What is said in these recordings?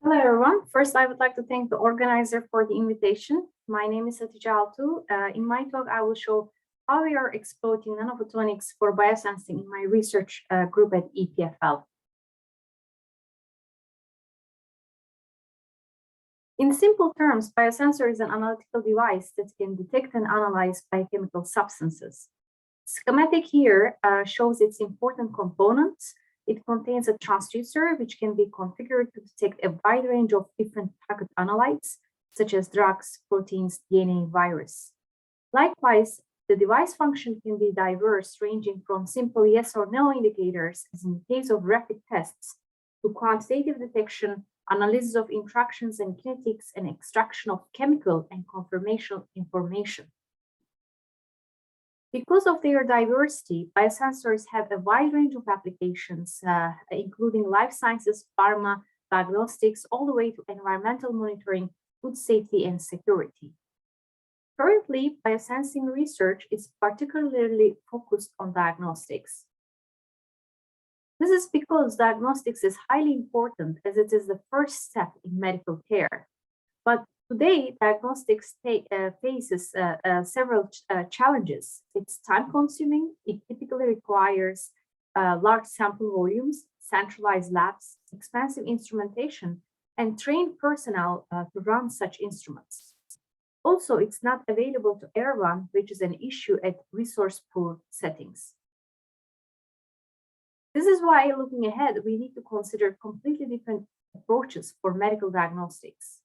Hello, everyone. First, I would like to thank the organizer for the invitation. My name is Hatice Altuğ. In my talk, I will show how we are exploiting nanophotonics for biosensing in my research group at EPFL. In simple terms, biosensor is an analytical device that can detect and analyze biochemical substances. Schematic here shows its important components. It contains a transducer, which can be configured to detect a wide range of different target analytes, such as drugs, proteins, DNA, virus. Likewise, the device function can be diverse, ranging from simple yes or no indicators, as in the case of rapid tests, to quantitative detection, analysis of interactions and kinetics, and extraction of chemical and conformational information. Because of their diversity, biosensors have a wide range of applications, including life sciences, pharma, diagnostics, all the way to environmental monitoring, food safety, and security. Currently, biosensing research is particularly focused on diagnostics. This is because diagnostics is highly important as it is the first step in medical care. But today, diagnostics faces several challenges. It's time-consuming. It typically requires large sample volumes, centralized labs, expensive instrumentation, and trained personnel to run such instruments. Also, it's not available to everyone, which is an issue at resource-poor settings. This is why, looking ahead, we need to consider completely different approaches for medical diagnostics.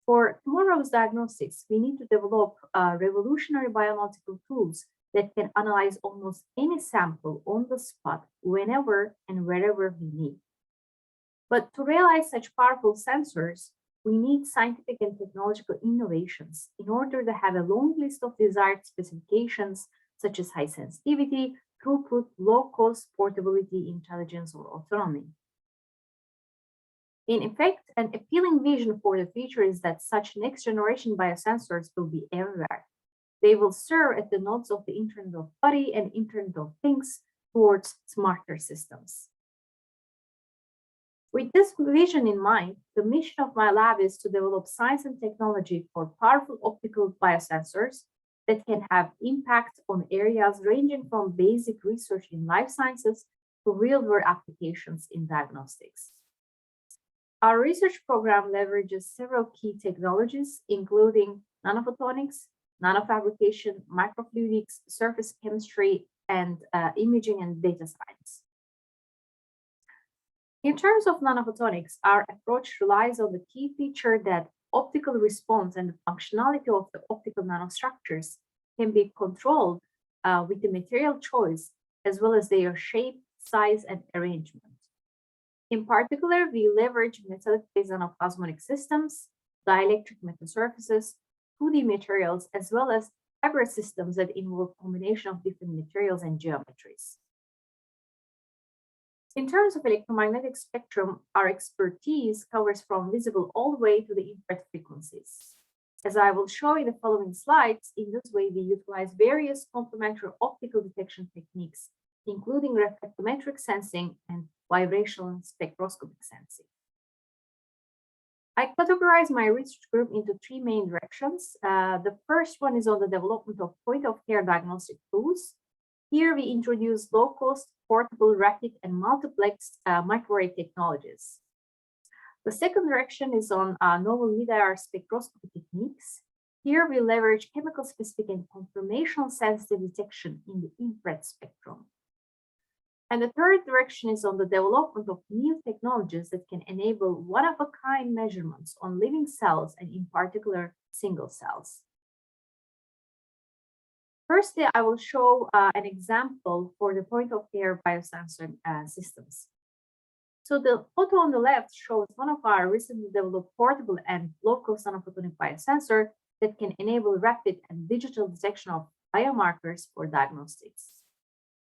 For tomorrow's diagnostics, we need to develop revolutionary bioanalytical tools that can analyze almost any sample on the spot, whenever and wherever we need. But to realize such powerful sensors, we need scientific and technological innovations in order to have a long list of desired specifications, such as high sensitivity, throughput, low cost, portability, intelligence, or autonomy. In effect, an appealing vision for the future is that such next generation biosensors will be everywhere. They will serve as the nodes of the Internet of Body and Internet of Things towards smarter systems. With this vision in mind, the mission of my lab is to develop science and technology for powerful optical biosensors that can have impact on areas ranging from basic research in life sciences to real-world applications in diagnostics. Our research program leverages several key technologies, including nanophotonics, nanofabrication, microfluidics, surface chemistry, and imaging and data science. In terms of nanophotonics, our approach relies on the key feature that optical response and the functionality of the optical nanostructures can be controlled with the material choice, as well as their shape, size, and arrangement. In particular, we leverage metallic-based nanoplasmonic systems, dielectric metasurfaces, 2D materials, as well as hybrid systems that involve combination of different materials and geometries. In terms of electromagnetic spectrum, our expertise covers from visible all the way to the infrared frequencies. As I will show in the following slides, in this way we utilize various complementary optical detection techniques, including reflectometric sensing and vibrational spectroscopic sensing. I categorize my research group into three main directions. The first one is on the development of point-of-care diagnostic tools. Here we introduce low-cost, portable, rapid, and multiplex microarray technologies. The second direction is on novel mid-IR spectroscopy techniques. Here we leverage chemical-specific and conformational sensitive detection in the infrared spectrum. And the third direction is on the development of new technologies that can enable one-of-a-kind measurements on living cells and in particular single cells. Firstly, I will show an example for the point-of-care biosensor systems. So the photo on the left shows one of our recently developed portable and low-cost nanophotonic biosensor that can enable rapid and digital detection of biomarkers for diagnostics.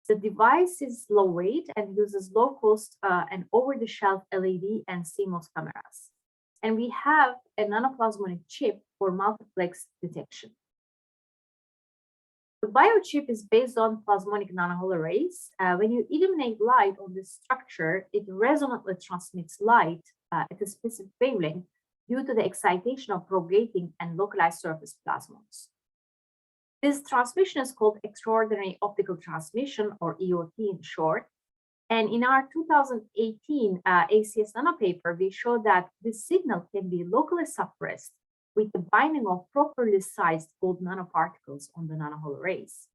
The device is low weight and uses low cost and over-the-shelf LED and CMOS cameras. And we have a nanoplasmonic chip for multiplex detection. The biochip is based on plasmonic nanohole arrays. When you illuminate light on this structure, it resonantly transmits light at a specific wavelength due to the excitation of propagating and localized surface plasmons. This transmission is called extraordinary optical transmission, or EOT in short. And in our 2018 ACS Nano paper, we showed that this signal can be locally suppressed with the binding of properly sized gold nanoparticles on the nanohull arrays.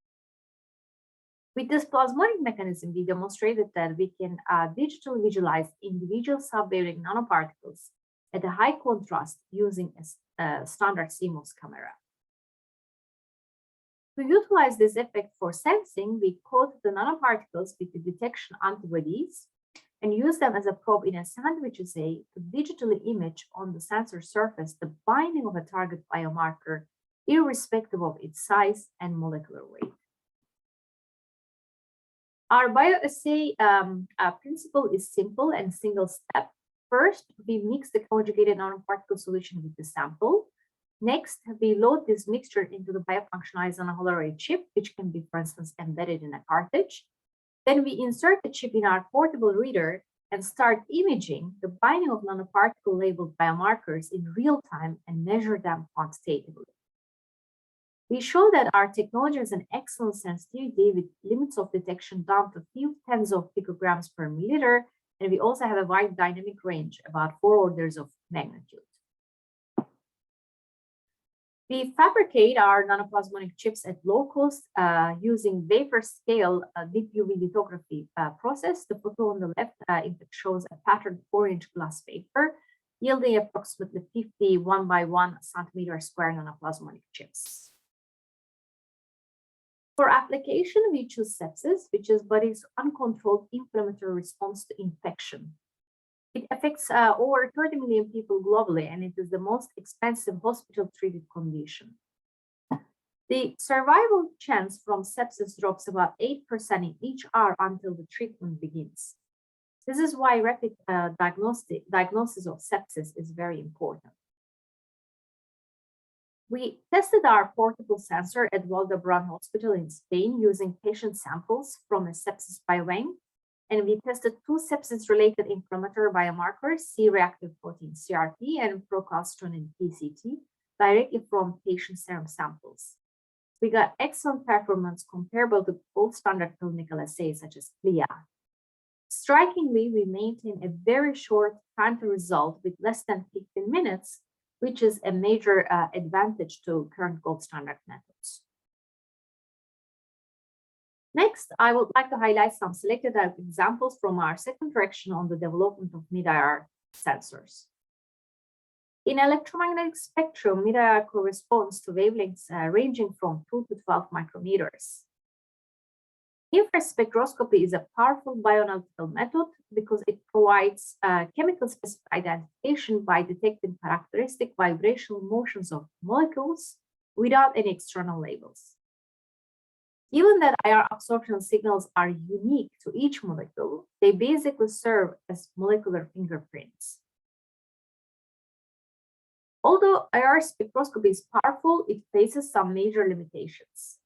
With this plasmonic mechanism, we demonstrated that we can digitally visualize individual subwavelength nanoparticles at a high contrast using a standard CMOS camera. To utilize this effect for sensing, we coated the nanoparticles with the detection antibodies and use them as a probe in a sandwich assay to digitally image on the sensor surface the binding of a target biomarker, irrespective of its size and molecular weight. Our bioassay principle is simple and single step. First, we mix the conjugated nanoparticle solution with the sample. Next, we load this mixture into the biofunctionalized nanohull array chip, which can be, for instance, embedded in a cartridge. Then we insert the chip in our portable reader and start imaging the binding of nanoparticle labeled biomarkers in real time and measure them quantitatively. We show that our technology has an excellent sensitivity with limits of detection down to a few tens of picograms per milliliter, and we also have a wide dynamic range, about 4 orders of magnitude. We fabricate our nanoplasmonic chips at low cost using wafer scale deep UV lithography process. The photo on the left in fact shows a patterned 4-inch glass wafer, yielding approximately 50 1 by 1 centimeter square nanoplasmonic chips. For application, we choose sepsis, which is body's uncontrolled inflammatory response to infection. It affects over 30 million people globally, and it is the most expensive hospital-treated condition. The survival chance from sepsis drops about 8% in each hour until the treatment begins. This is why rapid diagnosis of sepsis is very important. We tested our portable sensor at Valdebrán Hospital in Spain using patient samples from a sepsis biobank, and we tested 2 sepsis-related inflammatory biomarkers, C-reactive protein CRP and procalcitonin PCT, directly from patient serum samples. We got excellent performance comparable to gold standard clinical assays such as CLIA. Strikingly, we maintain a very short time to result with less than 15 minutes, which is a major advantage to current gold standard methods. Next, I would like to highlight some selected examples from our second direction on the development of mid-IR sensors. In electromagnetic spectrum, mid-IR corresponds to wavelengths ranging from 2 to 12 micrometers. Infrared spectroscopy is a powerful bioanalytical method because it provides chemical-specific identification by detecting characteristic vibrational motions of molecules without any external labels. Given that IR absorption signals are unique to each molecule, they basically serve as molecular fingerprints. Although IR spectroscopy is powerful, it faces some major limitations.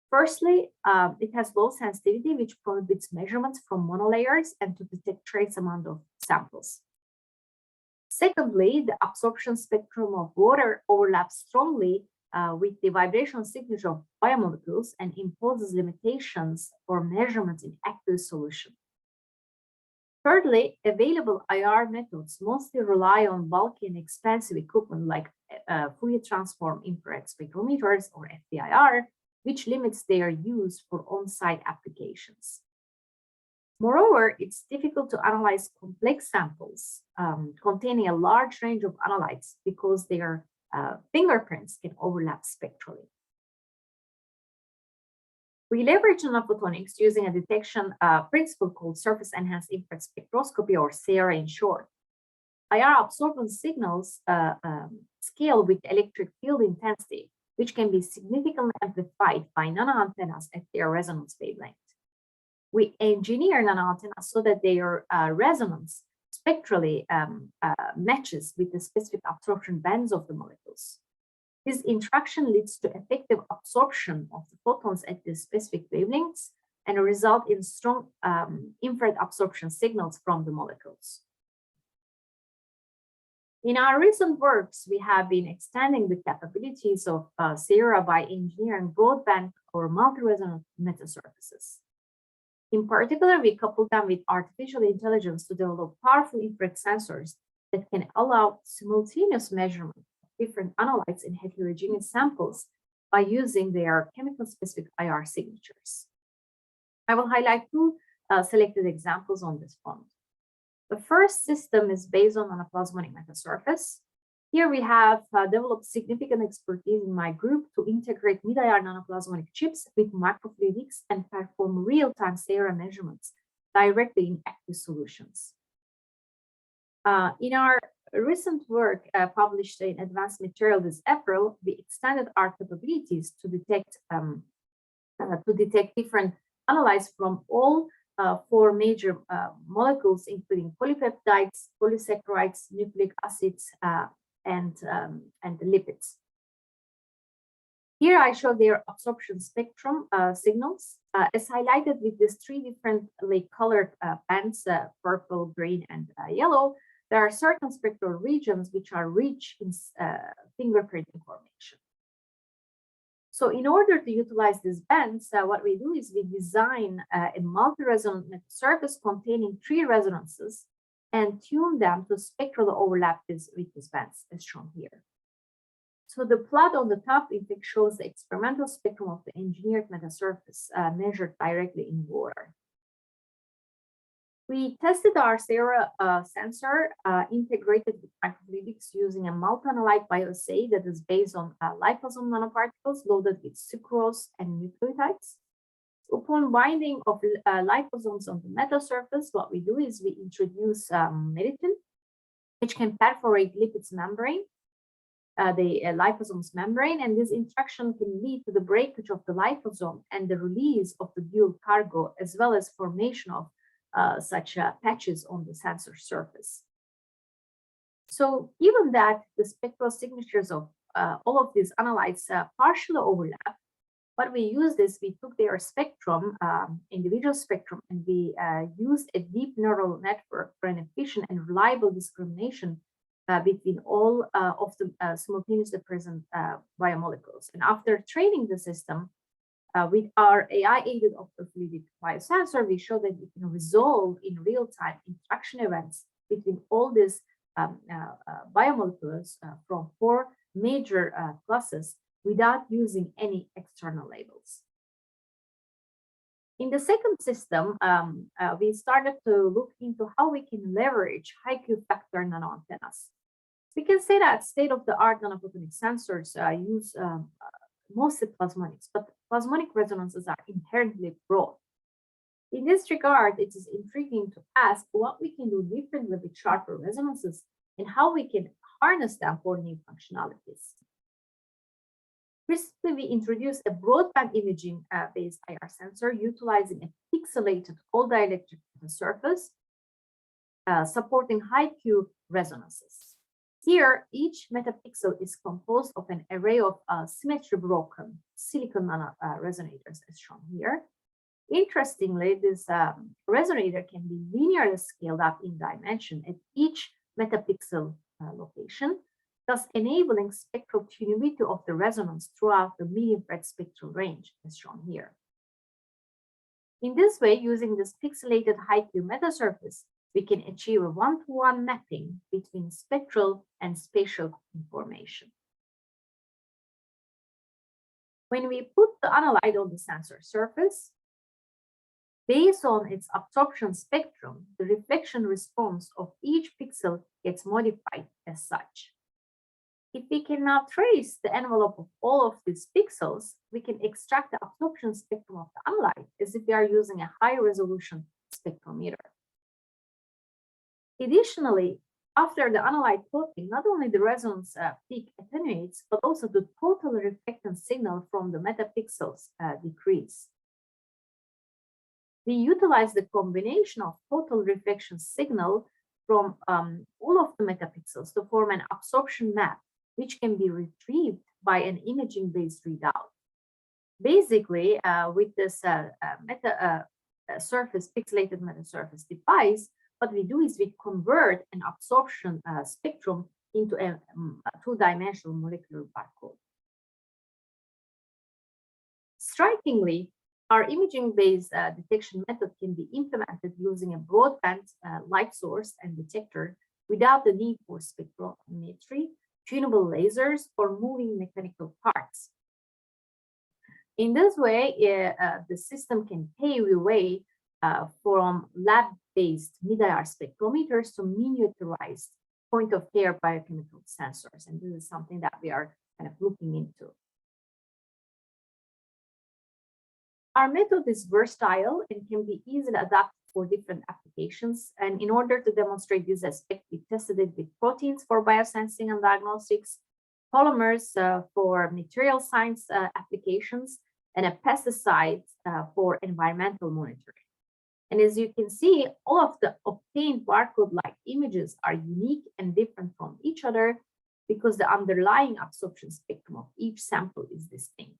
Firstly, it has low sensitivity, which prohibits measurements from monolayers and to detect trace amount of samples. Secondly, the absorption spectrum of water overlaps strongly with the vibrational signature of biomolecules and imposes limitations for measurements in aqueous solution. Thirdly, available IR methods mostly rely on bulky and expensive equipment like Fourier transform infrared spectrometers or FTIR, which limits their use for on-site applications. Moreover, it's difficult to analyze complex samples containing a large range of analytes because their fingerprints can overlap spectrally. We leverage nanophotonics using a detection principle called surface-enhanced infrared spectroscopy, or SERA in short. IR absorption signals scale with electric field intensity, which can be significantly amplified by nanoantennas at their resonance wavelength. We engineer nanoantennas so that their resonance spectrally matches with the specific absorption bands of the molecules. This interaction leads to effective absorption of the photons at the specific wavelengths and result in strong infrared absorption signals from the molecules. In our recent works, we have been extending the capabilities of Sierra by engineering broadband or multi-resonant metasurfaces. In particular, we couple them with artificial intelligence to develop powerful infrared sensors that can allow simultaneous measurement of different analytes in heterogeneous samples by using their chemical-specific IR signatures. I will highlight two selected examples on this front. The first system is based on nanoplasmonic metasurface. Here we have developed significant expertise in my group to integrate mid-IR nanoplasmonic chips with microfluidics and perform real-time Sierra measurements directly in active solutions. In our recent work published in Advanced Material this April, we extended our capabilities to detect different analytes from all four major molecules, including polypeptides, polysaccharides, nucleic acids, and lipids. Here I show their absorption spectrum signals, as highlighted with these three differently colored bands, purple, green, and yellow. There are certain spectral regions which are rich in fingerprint information. So in order to utilize these bands, what we do is we design a multi-resonant surface containing 3 resonances and tune them to spectrally overlap with these bands, as shown here. So the plot on the top, in fact, shows the experimental spectrum of the engineered metasurface measured directly in water. We tested our Sierra sensor integrated with microfluidics using a multi-analyte bioassay that is based on liposome nanoparticles loaded with sucrose and nucleotides. Upon binding of liposomes on the metasurface, what we do is we introduce meritin, which can perforate lipids membrane, the liposome's membrane, and this interaction can lead to the breakage of the liposome and the release of the dual cargo, as well as formation of such patches on the sensor surface. So given that the spectral signatures of all of these analytes partially overlap, what we used is we took their spectrum, individual spectrum, and we used a deep neural network for an efficient and reliable discrimination between all of the simultaneously present biomolecules. And after training the system, with our AI-aided optofluidic biosensor, we show that we can resolve in real-time interaction events between all these biomolecules from 4 major classes without using any external labels. In the second system, we started to look into how we can leverage high Q factor nanoantennas. We can say that state-of-the-art nanophotonic sensors use mostly plasmonics, but plasmonic resonances are inherently broad. In this regard, it is intriguing to ask what we can do differently with sharper resonances and how we can harness them for new functionalities. Recently, we introduced a broadband imaging based IR sensor utilizing a pixelated all dielectric surface supporting high Q resonances. Here, each metapixel is composed of an array of symmetry-broken silicon nano resonators, as shown here. Interestingly, this resonator can be linearly scaled up in dimension at each metapixel location, thus enabling spectral tunability of the resonance throughout the mid-infrared spectral range, as shown here. In this way, using this pixelated high-Q metasurface, we can achieve a one-to-one mapping between spectral and spatial information. When we put the analyte on the sensor surface, based on its absorption spectrum, the reflection response of each pixel gets modified as such. If we can now trace the envelope of all of these pixels, we can extract the absorption spectrum of the analyte as if we are using a high-resolution spectrometer. Additionally, after the analyte coating, not only the resonance peak attenuates, but also the total reflectance signal from the metapixels decrease. We utilize the combination of total reflection signal from all of the metapixels to form an absorption map, which can be retrieved by an imaging-based readout. Basically, with this pixelated metasurface device, what we do is we convert an absorption spectrum into a two-dimensional molecular barcode. Strikingly, our imaging-based detection method can be implemented using a broadband light source and detector without the need for spectrometry, tunable lasers, or moving mechanical parts. In this way, the system can pave the way from lab-based mid-IR spectrometers to miniaturized point-of-care biochemical sensors. And this is something that we are kind of looking into. Our method is versatile and can be easily adapted for different applications. And in order to demonstrate this aspect, we tested it with proteins for biosensing and diagnostics, polymers for material science applications, and a pesticide for environmental monitoring. And as you can see, all of the obtained barcode-like images are unique and different from each other because the underlying absorption spectrum of each sample is distinct.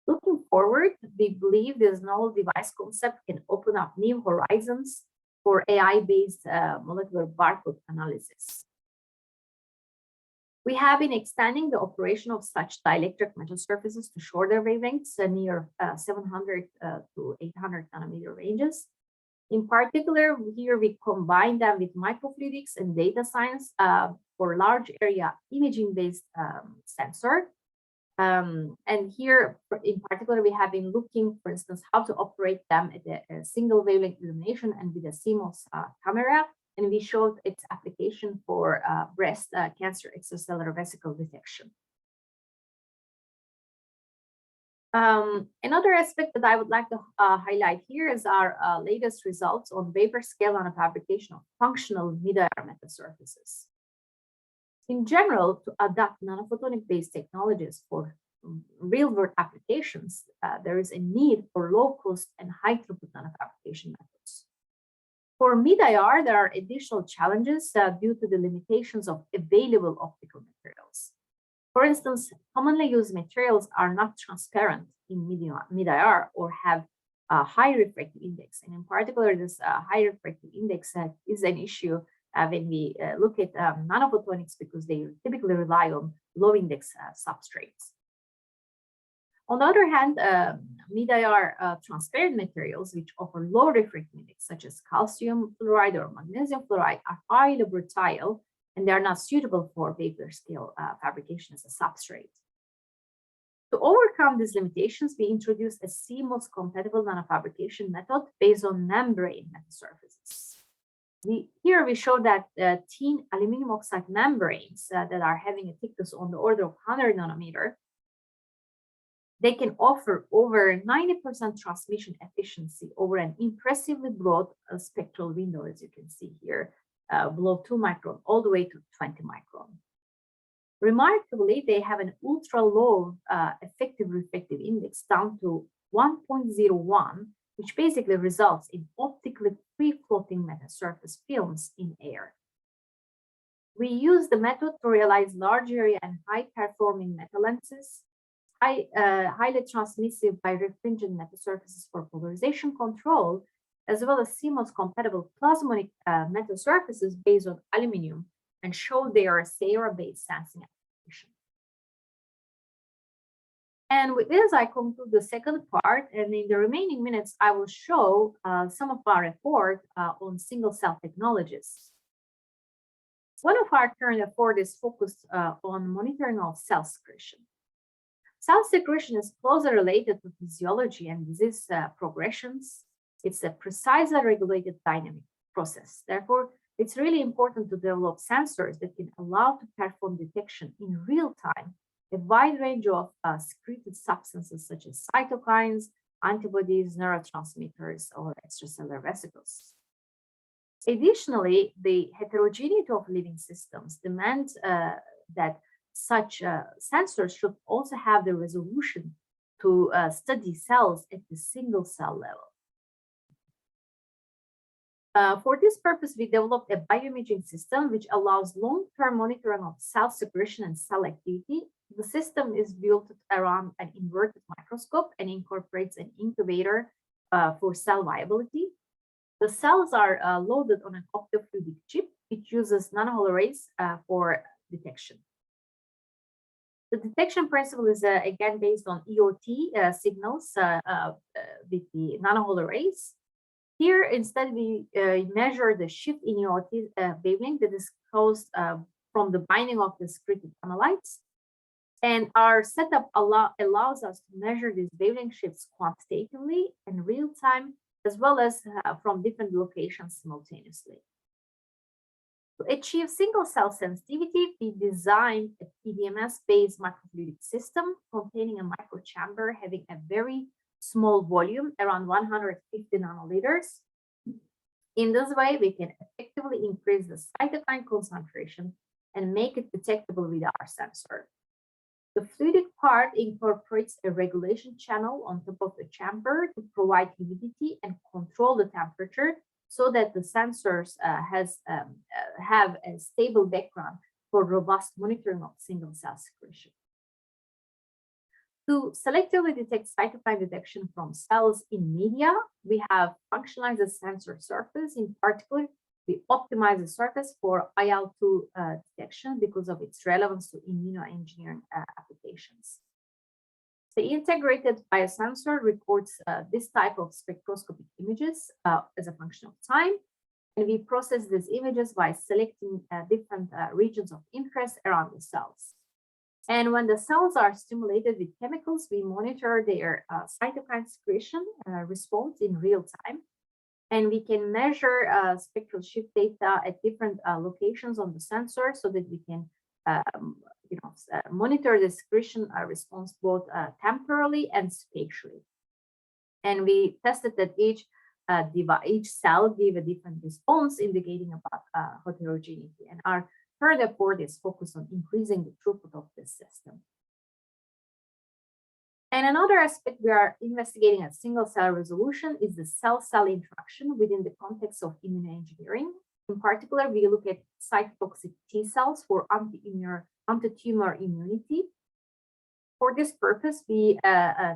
Looking forward, we believe this novel device concept can open up new horizons for AI-based molecular barcode analysis. We have been extending the operation of such dielectric metal surfaces to shorter wavelengths near 700 to 800 nanometer ranges. In particular, here we combine them with microfluidics and data science for large area imaging-based sensor. And here, in particular, we have been looking, for instance, how to operate them at a single wavelength illumination and with a CMOS camera. And we showed its application for breast cancer extracellular vesicle detection. Another aspect that I would like to highlight here is our latest results on vapor scale nanofabrication of functional mid-IR metasurfaces. In general, to adopt nanophotonic-based technologies for real-world applications, there is a need for low-cost and high-throughput nanofabrication methods. For mid-IR, there are additional challenges due to the limitations of available optical materials. For instance, commonly used materials are not transparent in mid-IR or have a high refractive index. And in particular, this high refractive index is an issue when we look at nanophotonics because they typically rely on low index substrates. On the other hand, mid-IR transparent materials which offer low refractive index, such as calcium fluoride or magnesium fluoride, are highly brittle and they are not suitable for vapor scale fabrication as a substrate. To overcome these limitations, we introduced a CMOS compatible nanofabrication method based on membrane metasurfaces. Here we show that thin aluminum oxide membranes that are having a thickness on the order of 100 nanometer, they can offer over 90% transmission efficiency over an impressively broad spectral window, as you can see here, below 2 micron all the way to 20 micron. Remarkably, they have an ultra low effective refractive index down to 1.01, which basically results in optically free-floating metasurface films in air. We use the method to realize large area and high-performing meta lenses, highly transmissive birefringent metasurfaces for polarization control, as well as CMOS-compatible plasmonic metasurfaces based on aluminum, and show their Sierra-based sensing application. And with this, I conclude the second part, and in the remaining minutes, I will show some of our effort on single-cell technologies. One of our current effort is focused on monitoring of cell secretion. Cell secretion is closely related to physiology and disease progressions. It's a precisely regulated dynamic process. Therefore, it's really important to develop sensors that can allow to perform detection in real time, a wide range of secreted substances such as cytokines, antibodies, neurotransmitters, or extracellular vesicles. Additionally, the heterogeneity of living systems demands that such sensors should also have the resolution to study cells at the single cell level. For this purpose, we developed a bioimaging system which allows long-term monitoring of cell secretion and cell activity. The system is built around an inverted microscope and incorporates an incubator for cell viability. The cells are loaded on an optofluidic chip, which uses nanohull arrays for detection. The detection principle is again based on EOT signals with the nanohull arrays. Here, instead, we measure the shift in EOT wavelength that is caused from the binding of the secreted analytes. And our setup allows us to measure these wavelength shifts quantitatively in real time, as well as from different locations simultaneously. To achieve single-cell sensitivity, we designed a PDMS-based microfluidic system containing a microchamber having a very small volume, around 150 nanoliters. In this way, we can effectively increase the cytokine concentration and make it detectable with our sensor. The fluidic part incorporates a regulation channel on top of the chamber to provide humidity and control the temperature so that the sensors have a stable background for robust monitoring of single-cell secretion. To selectively detect cytokine detection from cells in media, we have functionalized the sensor surface. In particular, we optimize the surface for IL-2 detection because of its relevance to immunoengineering applications. The integrated biosensor records this type of spectroscopic images as a function of time, and we process these images by selecting different regions of interest around the cells. And when the cells are stimulated with chemicals, we monitor their cytokine secretion response in real time. And we can measure spectral shift data at different locations on the sensor so that we can monitor the secretion response both temporally and spatially. And we tested that each cell gave a different response, indicating about heterogeneity. And our third effort is focused on increasing the throughput of this system. And another aspect we are investigating at single-cell resolution is the cell-cell interaction within the context of immunoengineering. In particular, we look at cytotoxic T cells for anti-tumor immunity. For this purpose, we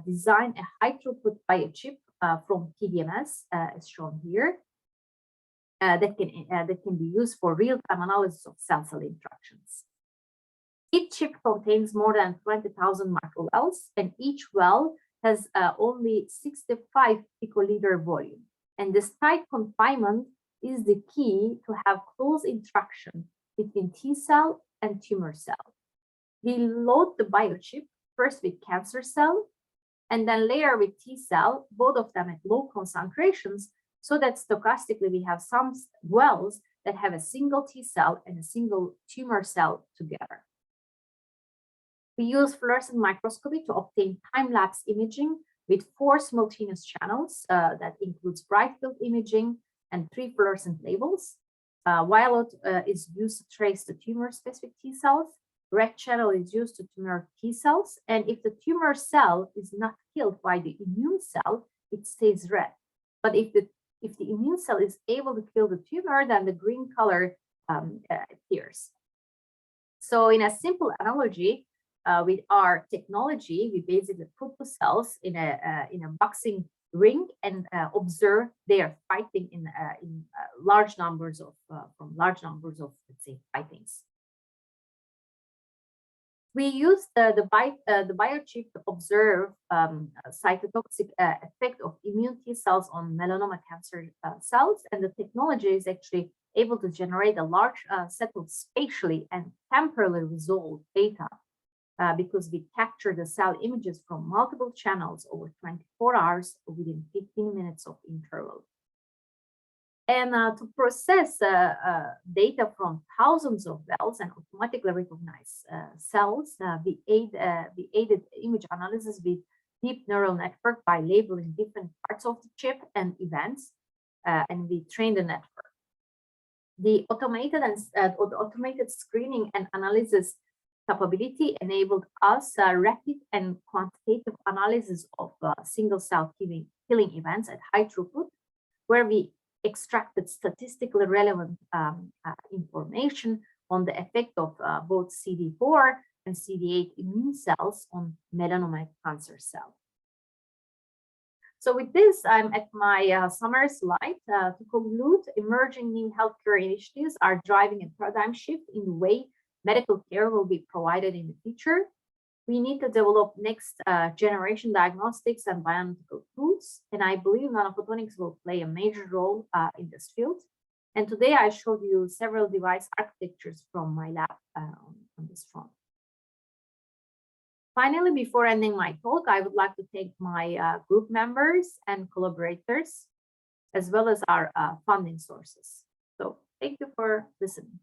design a high-throughput biochip from PDMS, as shown here, that can be used for real-time analysis of cell-cell interactions. Each chip contains more than 20,000 microwells, and each well has only 65 picoliter volume. And this tight confinement is the key to have close interaction between T cell and tumor cell. We load the biochip first with cancer cell, and then later with T cell, both of them at low concentrations, so that stochastically we have some wells that have a single T cell and a single tumor cell together. We use fluorescent microscopy to obtain time-lapse imaging with 4 simultaneous channels that includes bright field imaging and 3 fluorescent labels. Violet is used to trace the tumor-specific T cells. Red channel is used to tumor T cells. And if the tumor cell is not killed by the immune cell, it stays red. But if the immune cell is able to kill the tumor, then the green color appears. So in a simple analogy, with our technology, we basically put the cells in a boxing ring and observe their fighting in large numbers of let's say fightings. We use the biochip to observe cytotoxic effect of immune T cells on melanoma cancer cells, and the technology is actually able to generate a large set of spatially and temporally resolved data. Because we capture the cell images from multiple channels over 24 hours within 15 minutes of interval. And to process data from thousands of wells and automatically recognize cells, we aided image analysis with deep neural network by labeling different parts of the chip and events, and we trained the network. The automated screening and analysis capability enabled us rapid and quantitative analysis of single-cell killing events at high throughput, where we extracted statistically relevant information on the effect of both CD4 and CD8 immune cells on melanoma cancer cell. So with this, I'm at my summary slide. To conclude, emerging new healthcare initiatives are driving a paradigm shift in the way medical care will be provided in the future. We need to develop next generation diagnostics and bioanalytical tools, and I believe nanophotonics will play a major role in this field. And today I showed you several device architectures from my lab on this front. Finally, before ending my talk, I would like to thank my group members and collaborators, as well as our funding sources. So thank you for listening.